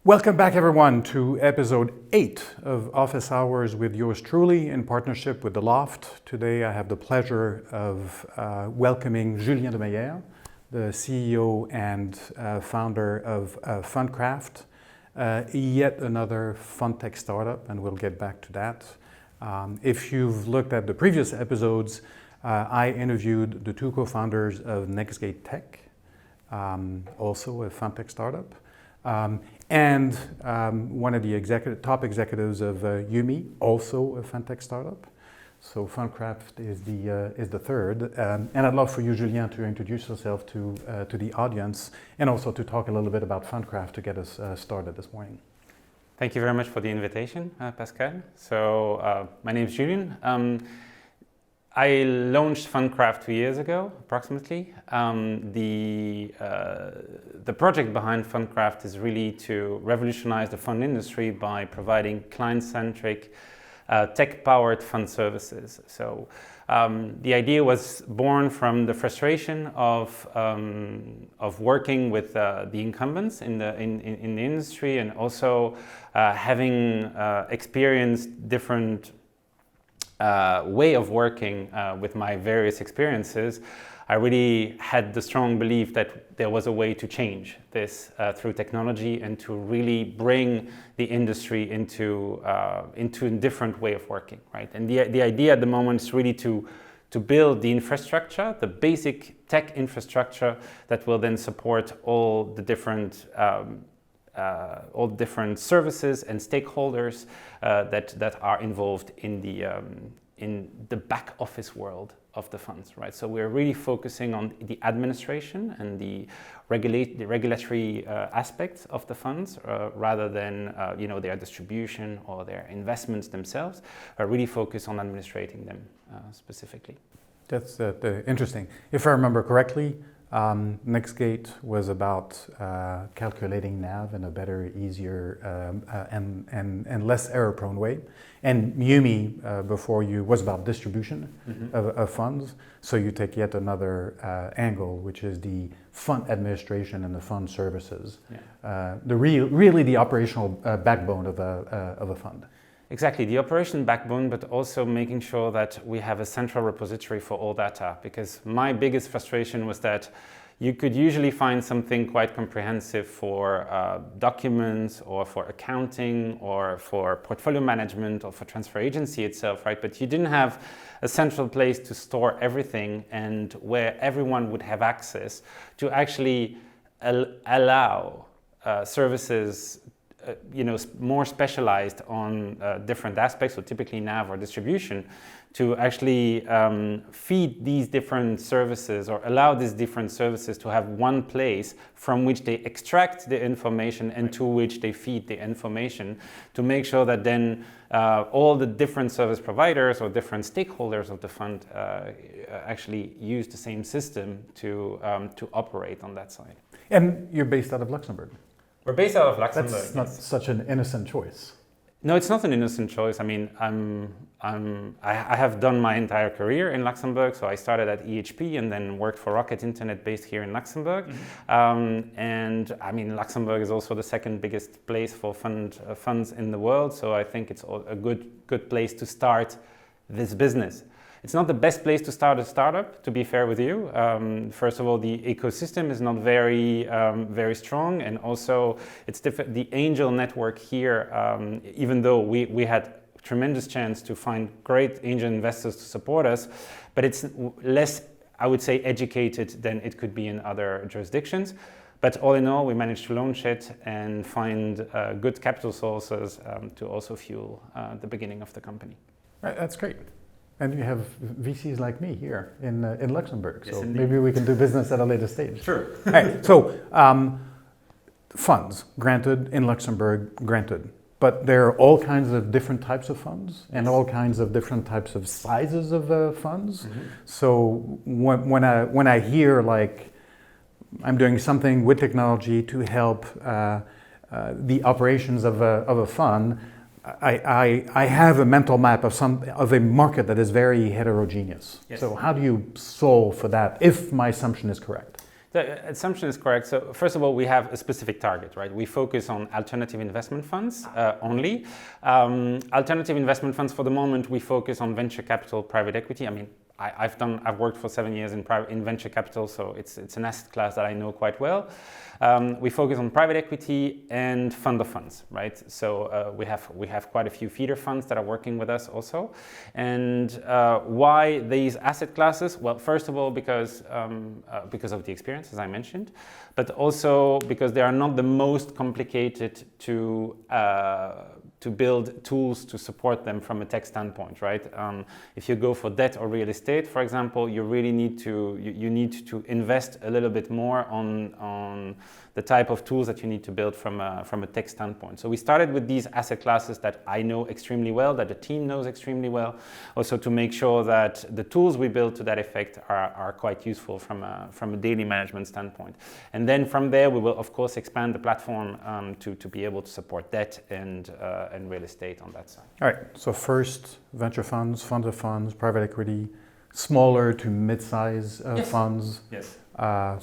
Welcome back, everyone, to episode 8 of Office Hours with yours truly in partnership with The Loft. Today I have the pleasure of welcoming Julien de Mayer, the CEO and founder of Fundcraft, yet another Fintech startup, and we'll get back to that. If you've looked at the previous episodes, I interviewed the two co-founders of Nextgate Tech, also a Fintech startup. And one of the top executives of Udemy, also a Fintech startup. So Fundcraft is the third. And I'd love for you, Julien, to introduce yourself to the audience and also to talk a little bit about Fundcraft to get us started this morning. Thank you very much for the invitation, Pascal. So my name is Julien. I launched Fundcraft 2 years ago, approximately. The project behind Fundcraft is really to revolutionize the fund industry by providing client-centric, tech-powered fund services. So the idea was born from the frustration of working with the incumbents in the industry, and also having experienced different way of working with my various experiences. I really had the strong belief that there was a way to change this through technology and to really bring the industry into a different way of working, right? And the idea at the moment is really to build the infrastructure, the basic tech infrastructure that will then support all the different services and stakeholders that are involved in the back office world of the funds, right? So we're really focusing on the administration and the regulatory aspects of the funds, rather than their distribution or their investments themselves. Really focus on administrating them specifically. That's interesting. If I remember correctly, Nextgate was about calculating NAV in a better, easier, and less error-prone way. And Udemy, before you, was about distribution of funds. So you take yet another angle, which is the fund administration and the fund services. Yeah. Really the operational backbone of a fund. Exactly, the operation backbone, but also making sure that we have a central repository for all data. Because my biggest frustration was that you could usually find something quite comprehensive for documents or for accounting or for portfolio management or for transfer agency itself, right? But you didn't have a central place to store everything and where everyone would have access to actually allow services more specialized on different aspects, so typically NAV or distribution, to actually feed these different services or allow these different services to have one place from which they extract the information and to which they feed the information, to make sure that then all the different service providers or different stakeholders of the fund actually use the same system to operate on that side. And you're based out of Luxembourg. We're based out of Luxembourg. That's not such an innocent choice. No, it's not an innocent choice. I mean, I have done my entire career in Luxembourg. So I started at EHP and then worked for Rocket Internet based here in Luxembourg. And I mean, Luxembourg is also the second biggest place for funds in the world. So I think it's a good place to start this business. It's not the best place to start a startup, to be fair with you. First of all, the ecosystem is not very strong, and also it's the angel network here. Even though we had tremendous chance to find great angel investors to support us, but it's less, I would say, educated than it could be in other jurisdictions. But all in all, we managed to launch it and find good capital sources to also fuel the beginning of the company. Right, that's great. And you have VCs like me here in Luxembourg, so yes, maybe we can do business at a later stage. Sure. All right, so funds, granted, in Luxembourg, granted. But there are all kinds of different types of funds and all kinds of different types of sizes of funds. So when I hear like I'm doing something with technology to help the operations of a fund, I have a mental map of a market that is very heterogeneous. Yes. So how do you solve for that if my assumption is correct? The assumption is correct. So first of all, we have a specific target, right? We focus on alternative investment funds only. Alternative investment funds, for the moment, we focus on venture capital, private equity. I mean, I've worked for 7 years in venture capital, so it's an asset class that I know quite well. We focus on private equity and fund of funds, right? So we have quite a few feeder funds that are working with us also. And why these asset classes? Well, first of all, because of the experience, as I mentioned, but also because they are not the most complicated to build tools to support them from a tech standpoint, right? If you go for debt or real estate, for example, you really need to invest a little bit more on the type of tools that you need to build from a tech standpoint. So we started with these asset classes that I know extremely well, that the team knows extremely well, also to make sure that the tools we build to that effect are quite useful from a daily management standpoint. And then from there, we will of course expand the platform to be able to support debt and real estate on that side. All right, so first venture funds, fund of funds, private equity, smaller to mid-size funds. Yes.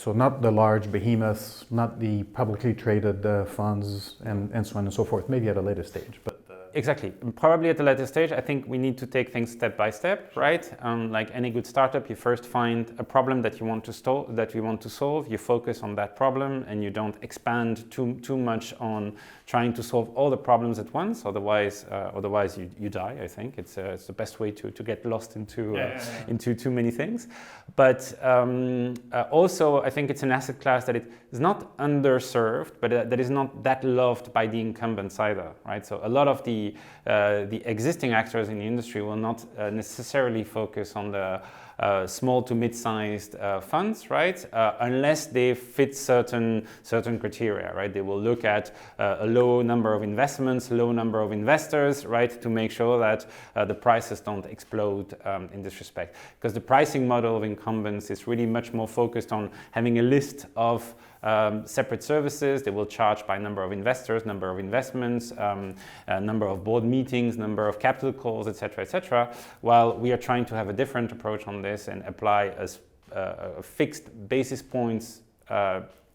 So not the large behemoths, not the publicly traded funds and so on and so forth, maybe at a later stage. But Exactly. Probably at a later stage, I think we need to take things step by step, right? Like any good startup, you first find a problem that you want to solve. You focus on that problem, and you don't expand too much on trying to solve all the problems at once. Otherwise, you die. I think it's the best way to get lost into too many things. But also, I think it's an asset class that it is not underserved, but that is not that loved by the incumbents either, right? So a lot of the existing actors in the industry will not necessarily focus on the small to mid-sized funds, right? Unless they fit certain criteria, right? They will look at a low number of investments, low number of investors, right? To make sure that the prices don't explode in this respect. Because the pricing model of incumbents is really much more focused on having a list of separate services. They will charge by number of investors, number of investments, number of board meetings, number of capital calls, etc., while we are trying to have a different approach on this and apply a fixed basis points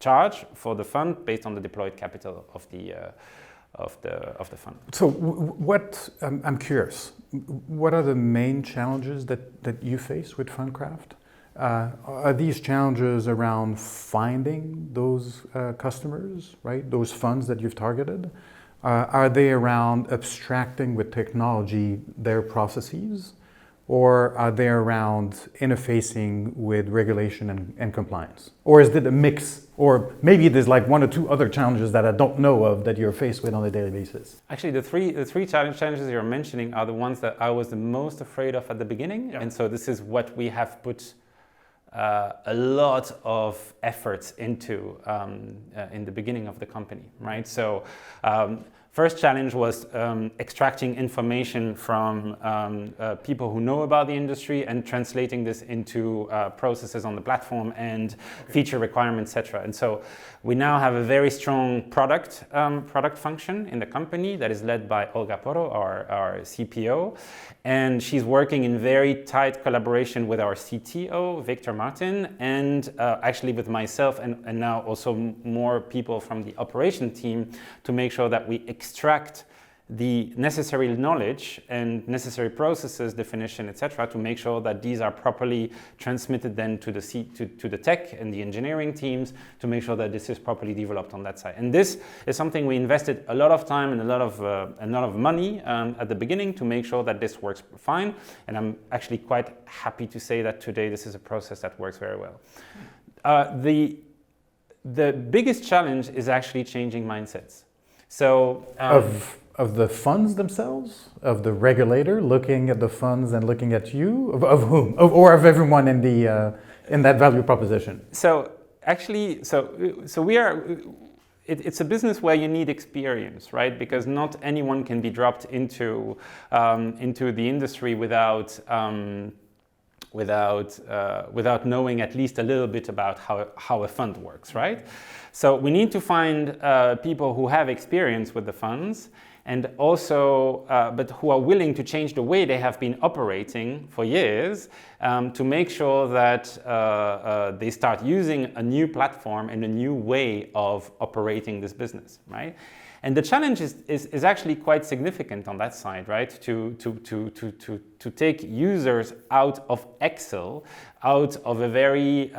charge for the fund based on the deployed capital of the fund. So what, I'm curious, what are the main challenges that you face with Fundcraft? Are these challenges around finding those customers, right? Those funds that you've targeted? Are they around abstracting with technology their processes? Or are they around interfacing with regulation and compliance? Or is it a mix? Or maybe there's like one or two other challenges that I don't know of that you're faced with on a daily basis. Actually, the three challenges you're mentioning are the ones that I was the most afraid of at the beginning. Yeah. And so this is what we have put a lot of efforts into in the beginning of the company, right? So first challenge was extracting information from people who know about the industry and translating this into processes on the platform and feature requirements, etc. And so we now have a very strong product function in the company that is led by Olga Porro, our CPO, and she's working in very tight collaboration with our CTO, Victor Martin, and actually with myself and now also more people from the operation team to make sure that we extract the necessary knowledge and necessary processes, definition, etc., to make sure that these are properly transmitted then to the tech and the engineering teams to make sure that this is properly developed on that side. And this is something we invested a lot of time and a lot of money at the beginning to make sure that this works fine. And I'm actually quite happy to say that today this is a process that works very well. The biggest challenge is actually changing mindsets. So of the funds themselves, of the regulator looking at the funds and looking at you, of whom, or of everyone in the in that value proposition. So actually, we are. It's a business where you need experience, right? Because not anyone can be dropped into the industry without knowing at least a little bit about how a fund works, right? So we need to find people who have experience with the funds and also, but who are willing to change the way they have been operating for years to make sure that they start using a new platform and a new way of operating this business, right? And the challenge is actually quite significant on that side, right? To take users out of Excel, out of a very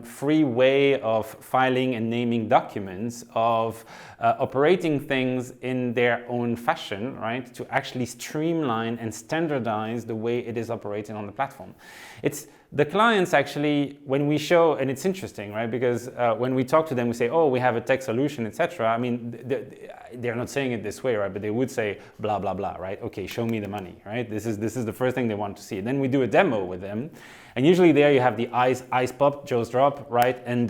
free way of filing and naming documents, of operating things in their own fashion, right? To actually streamline and standardize the way it is operating on the platform. It's the clients actually, when we show, and it's interesting, right? Because when we talk to them, we say, oh, we have a tech solution, etc. I mean, they're not saying it this way, right? But they would say, blah, blah, blah, right? Okay, show me the money, right? This is the first thing they want to see. And then we do a demo with them. And usually there you have the eyes pop, jaws drop, right? And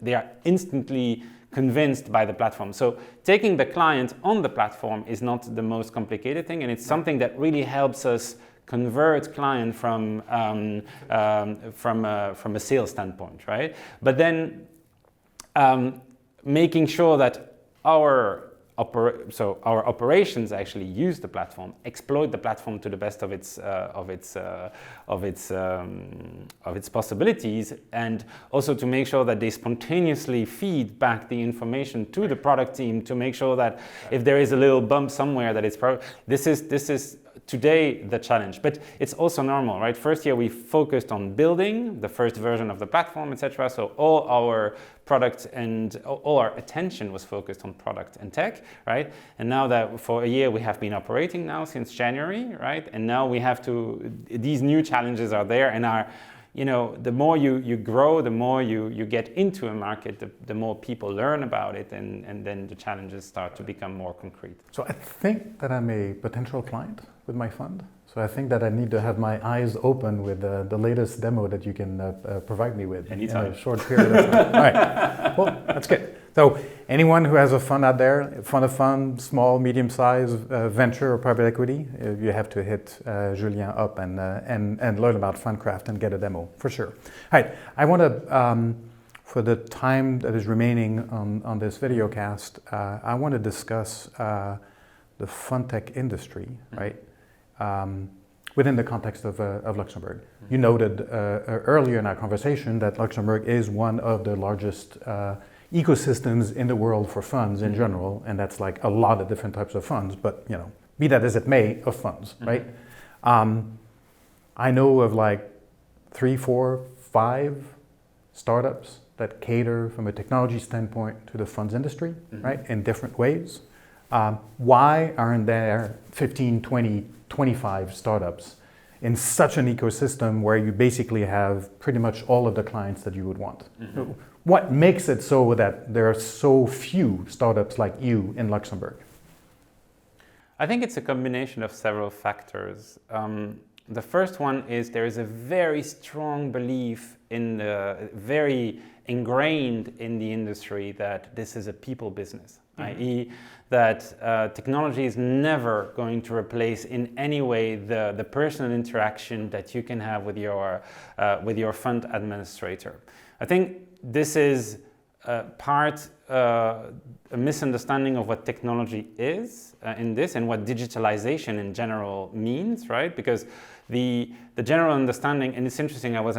they are instantly convinced by the platform. So taking the client on the platform is not the most complicated thing. And it's something that really helps us convert client from a sales standpoint, right? But then making sure that our operations actually use the platform, exploit the platform to the best of its possibilities, and also to make sure that they spontaneously feed back the information to the product team to make sure that if there is a little bump somewhere that it's this is today the challenge, but it's also normal, right? First year we focused on building the first version of the platform, etc. So all our product and all our attention was focused on product and tech, right? And now that for a year we have been operating now since January, right? And now we have to, these new challenges are there and are, you know, the more you grow, the more you get into a market, the more people learn about it, and then the challenges start to become more concrete. So I think that I'm a potential client with my fund. So I think that I need to have my eyes open with the latest demo that you can provide me with anytime. In a short period of time. All right, well, that's good. So anyone who has a fund out there, fund, small, medium-sized venture or private equity, you have to hit Julien up and learn about Fundcraft and get a demo, for sure. All right, I want to, for the time that is remaining on this video cast, I want to discuss the Fintech industry, right? Within the context of Luxembourg. You noted earlier in our conversation that Luxembourg is one of the largest ecosystems in the world for funds in general, and that's like a lot of different types of funds, but you know, be that as it may, of funds, right? I know of like 3, 4, 5 startups that cater from a technology standpoint to the funds industry, right, in different ways. Why aren't there 15, 20, 25 startups in such an ecosystem where you basically have pretty much all of the clients that you would want? What makes it so that there are so few startups like you in Luxembourg? I think it's a combination of several factors. The first one is there is a very strong belief very ingrained in the industry that this is a people business, i.e. that technology is never going to replace in any way the personal interaction that you can have with your fund administrator. I think this is a misunderstanding of what technology is in this and what digitalization in general means, right? Because the general understanding, and it's interesting, I was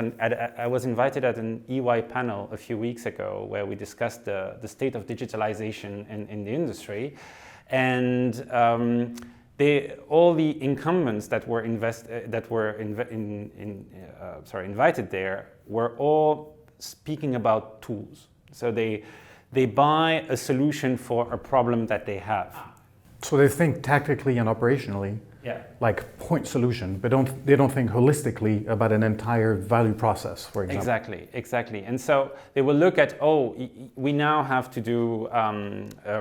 invited at an EY panel a few weeks ago where we discussed the state of digitalization in the industry, and all the incumbents that were invited there were all speaking about tools. So they buy a solution for a problem that they have. So they think tactically and operationally, like point solution, but they don't think holistically about an entire value process, for example. Exactly. And so they will look at, we now have to do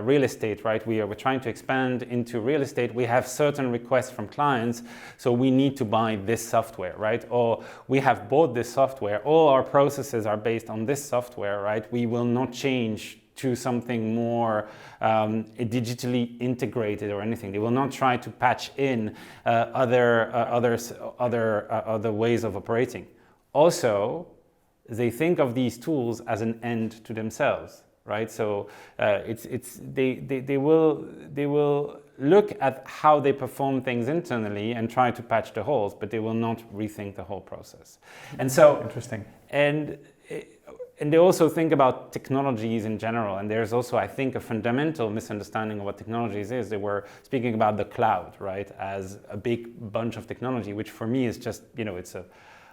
real estate, right? We're trying to expand into real estate. We have certain requests from clients, so we need to buy this software, right? Or we have bought this software. All our processes are based on this software, right? We will not change to something more digitally integrated or anything. They will not try to patch in other ways of operating. Also, they think of these tools as an end to themselves, right? So they will look at how they perform things internally and try to patch the holes, but they will not rethink the whole process. And so, interesting. And they also think about technologies in general. And there's also, I think, a fundamental misunderstanding of what technologies is. They were speaking about the cloud, right, as a big bunch of technology, which for me is just,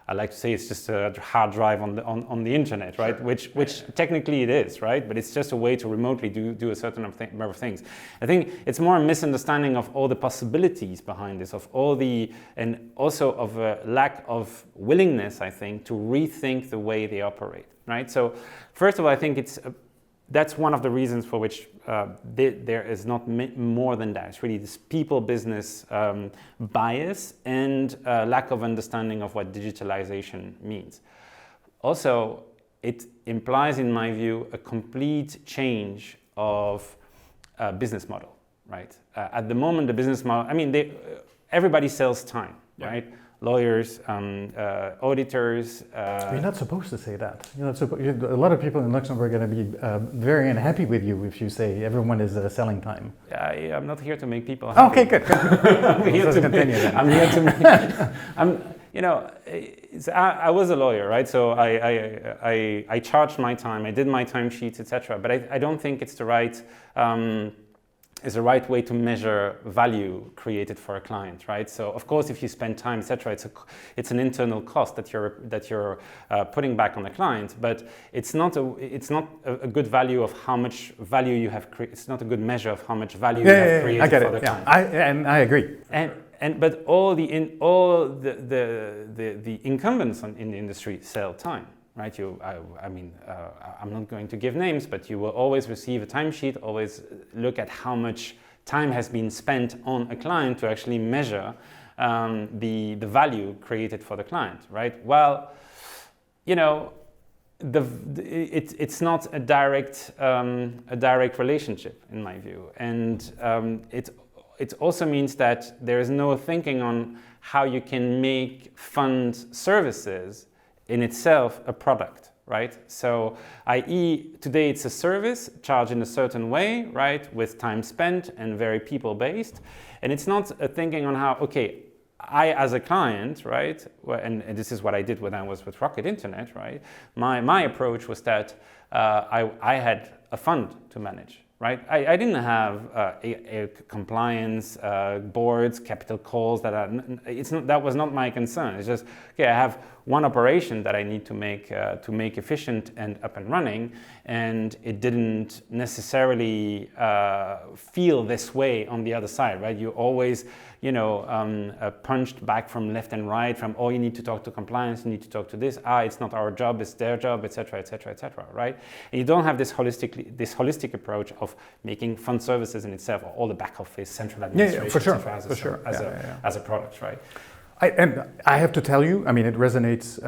I like to say it's just a hard drive on the internet, right? Sure. Which technically it is, right? But it's just a way to remotely do a certain number of things. I think it's more a misunderstanding of all the possibilities behind this, and also of a lack of willingness, I think, to rethink the way they operate, right? So first of all, I think that's one of the reasons for which there is not more than that. It's really this people business bias and lack of understanding of what digitalization means. Also, it implies, in my view, a complete change of business model, right? At the moment, the business model, everybody sells time, right? Lawyers, auditors. You're not supposed to say that. A lot of people in Luxembourg are going to be very unhappy with you if you say everyone is selling time. I'm not here to make people happy. Okay, good. I'm here to continue then. I'm here to make. I was a lawyer, right? So I charged my time. I did my time sheets, etc. But I don't think it's the right. Is the right way to measure value created for a client, right? So of course, if you spend time, etc., it's an internal cost that you're putting back on the client, but it's not a good value of how much value you have created. It's not a good measure of how much value you have created for the client. I agree. But all the incumbents in the industry sell time. Right, I'm not going to give names, but you will always receive a timesheet, always look at how much time has been spent on a client to actually measure the value created for the client, right? Well, it's not a direct relationship in my view, and it also means that there is no thinking on how you can make fund services in itself a product, right? So, i.e., today it's a service charged in a certain way, right, with time spent and very people-based. And it's not a thinking on how, okay, I as a client, right, and this is what I did when I was with Rocket Internet, right? My approach was that I had a fund to manage. Right, I didn't have a compliance boards, capital calls. That was not my concern. It's just okay. I have one operation that I need to make efficient and up and running, and it didn't necessarily feel this way on the other side. Right, you always punched back from left and right. From you need to talk to compliance, you need to talk to this. It's not our job, it's their job, etc., etc., etc. Right, and you don't have this holistic approach of making fund services in itself, or all the back office, central administration, as a product, right? I have to tell you, it resonates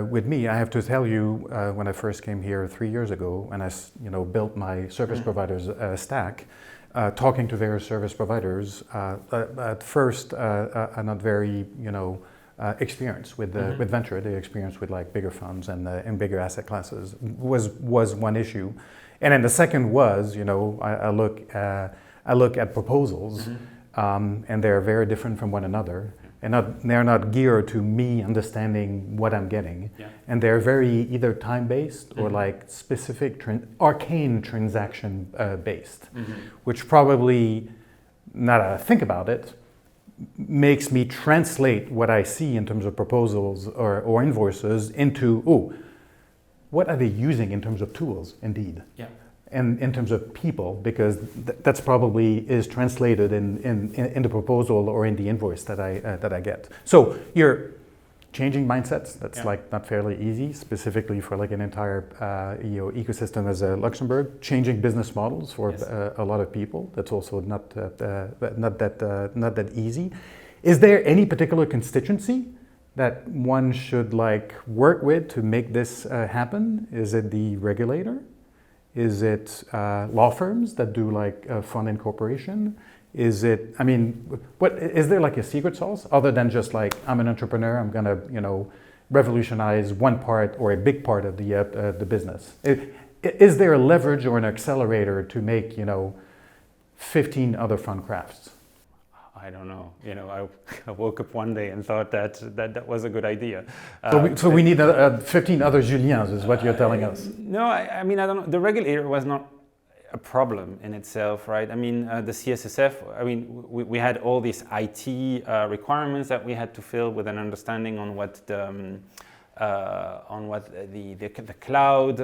with me. I have to tell you, when I first came here 3 years ago, and I built my service providers stack, talking to various service providers, at first are not very experienced with venture. They experienced with like bigger funds and bigger asset classes was one issue. And then the second was, I look at proposals, and they're very different from one another, and they're not geared to me understanding what I'm getting, and they're very either time-based or like specific arcane transaction based, which probably, now that I think about it, makes me translate what I see in terms of proposals or invoices into, what are they using in terms of tools, indeed? Yeah. And in terms of people, because that's probably is translated in the proposal or in the invoice that I get. So you're changing mindsets. That's like not fairly easy, specifically for like an entire ecosystem as a Luxembourg. Changing business models for a lot of people. That's also not that easy. Is there any particular constituency that one should like work with to make this happen? Is it the regulator? Is it law firms that do like fund incorporation? Is it, what is there like a secret sauce other than just like I'm an entrepreneur, I'm gonna revolutionize one part or a big part of the business? Is there a leverage or an accelerator to make 15 other Fundcrafts? I don't know. I woke up one day and thought that was a good idea. So we need 15 other Juliens, is what you're telling us. No, I mean, I don't know. The regulator was not a problem in itself, right? I mean, the CSSF, I mean, we had all these IT requirements that we had to fill with an understanding on what the cloud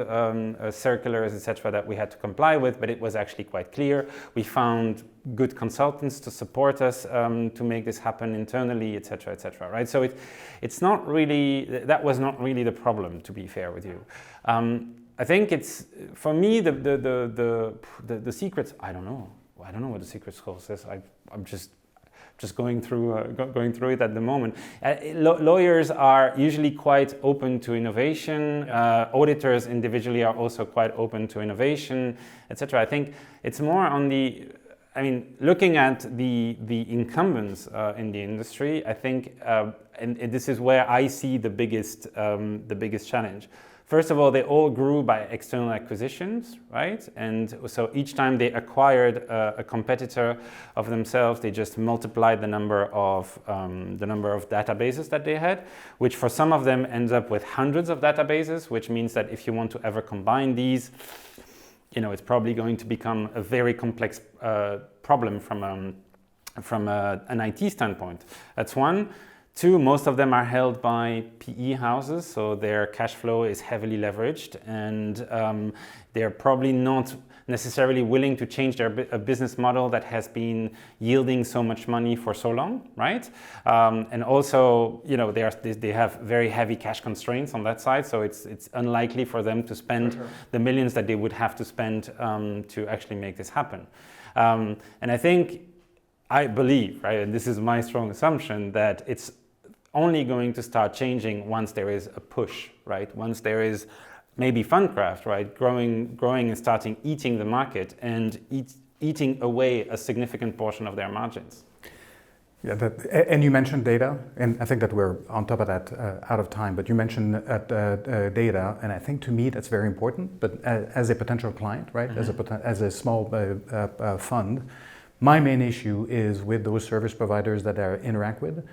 circulars, etc., that we had to comply with, but it was actually quite clear. We found good consultants to support us to make this happen internally, etc., etc., right? So it's not really, that was not really the problem, to be fair with you. I think it's, for me, the secrets, I don't know what the secret sauce is. I'm just going through it at the moment. Lawyers are usually quite open to innovation. Auditors individually are also quite open to innovation, etc. I think it's more on looking at the incumbents in the industry. I think, and this is where I see the biggest challenge. First of all, they all grew by external acquisitions, right? And so each time they acquired a competitor of themselves, they just multiplied the number of databases that they had, which for some of them ends up with hundreds of databases, which means that if you want to ever combine these, it's probably going to become a very complex problem from an IT standpoint. That's one. Two, most of them are held by PE houses, so their cash flow is heavily leveraged, and they're probably not necessarily willing to change a business model that has been yielding so much money for so long, right? And also, they have very heavy cash constraints on that side, so it's unlikely for them to spend the millions that they would have to spend to actually make this happen. And I believe, right, and this is my strong assumption, that it's only going to start changing once there is a push, right? Once there is maybe Fundcraft, right, growing and starting eating the market and eating away a significant portion of their margins. Yeah, and you mentioned data, and I think that we're on top of that out of time, but you mentioned data, and I think to me that's very important, but as a potential client, right, as a small fund, my main issue is with those service providers that I interact with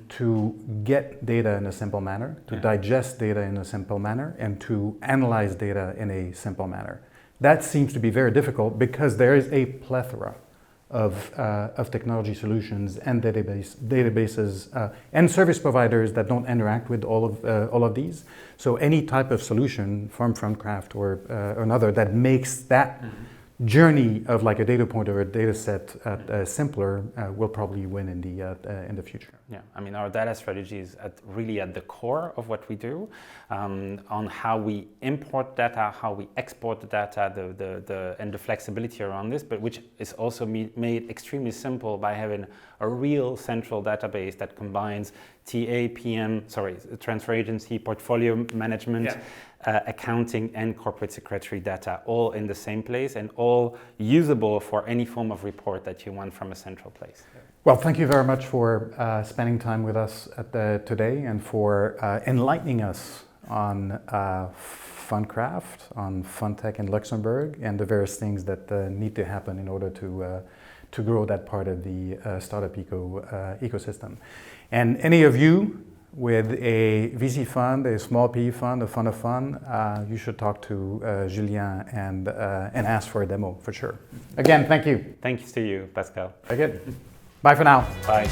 to get data in a simple manner, to digest data in a simple manner, and to analyze data in a simple manner. That seems to be very difficult because there is a plethora of technology solutions and databases and service providers that don't interact with all of these. So any type of solution from Fundcraft or another that makes that journey of like a data point or a data set simpler will probably win in the future. Yeah, I mean, our data strategy is really at the core of what we do, on how we import data, how we export the data, and the flexibility around this, but which is also made extremely simple by having a real central database that combines transfer agency, portfolio management, accounting, and corporate secretary data all in the same place and all usable for any form of report that you want from a central place. Well, thank you very much for spending time with us today and for enlightening us on Fundcraft, on Fintech in Luxembourg, and the various things that need to happen in order to grow that part of the startup ecosystem. And any of you with a VC fund, a small PE fund, a fund of fund, you should talk to Julien and ask for a demo for sure. Again, thank you. Thanks to you, Pascal. Very good. Bye for now. Bye.